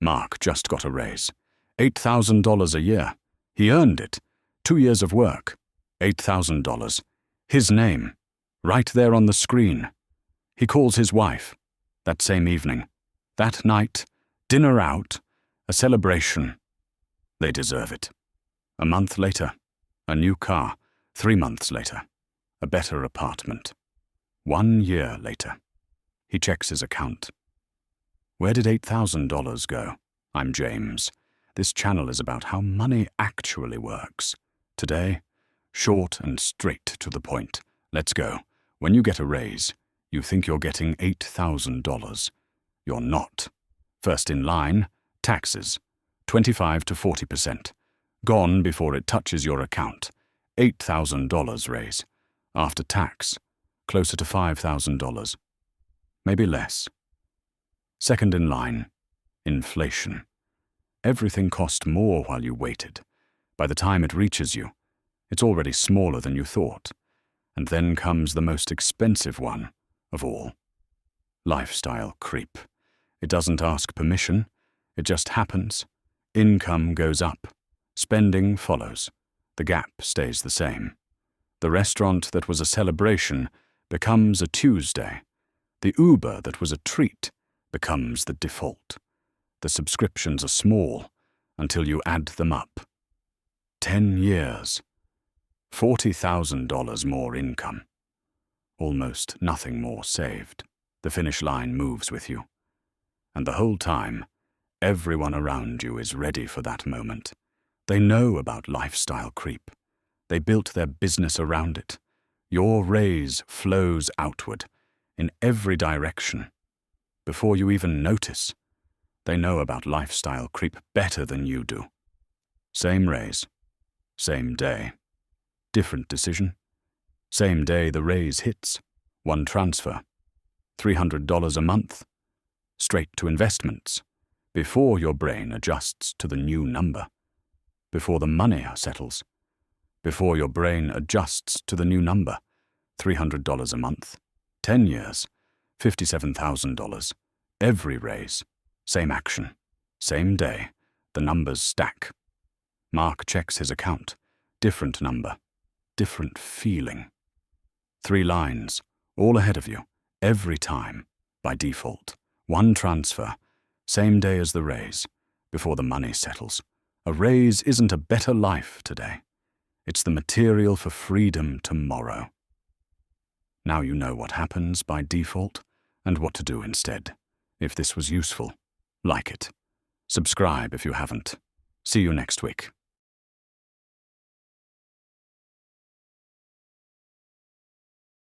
Mark just got a raise. $8,000 a year. He earned it. 2 years of work. $8,000. His name. Right there on the screen. He calls his wife. That same evening. That night. Dinner out. A celebration. They deserve it. A month later. A new car. 3 months later. A better apartment. 1 year later. He checks his account. Where did $8,000 go? I'm James. This channel is about how money actually works. Today, short and straight to the point. Let's go. When you get a raise, you think you're getting $8,000. You're not. First in line, taxes. 25 to 40%. Gone before it touches your account. $8,000 raise. After tax, closer to $5,000. Maybe less. Second in line, inflation. Everything cost more while you waited. By the time it reaches you, it's already smaller than you thought. And then comes the most expensive one of all. Lifestyle creep. It doesn't ask permission. It just happens. Income goes up. Spending follows. The gap stays the same. The restaurant that was a celebration becomes a Tuesday. The Uber that was a treat becomes the default. The subscriptions are small until you add them up. 10 years. $40,000 more income. Almost nothing more saved. The finish line moves with you. And the whole time, everyone around you is ready for that moment. They know about lifestyle creep. They built their business around it. Your raise flows outward, in every direction. Before you even notice, they know about lifestyle creep better than you do. Same raise, same day. Different decision. Same day the raise hits. One transfer. $300 a month. Straight to investments. Before your brain adjusts to the new number. Before the money settles. Before your brain adjusts to the new number. $300 a month. 10 years. $57,000. Every raise. Same action. Same day. The numbers stack. Mark checks his account. Different number. Different feeling. 3 lines. All ahead of you. Every time. By default. One transfer. Same day as the raise. Before the money settles. A raise isn't a better life today. It's the material for freedom tomorrow. Now you know what happens by default and what to do instead. If this was useful, like it. Subscribe if you haven't. See you next week.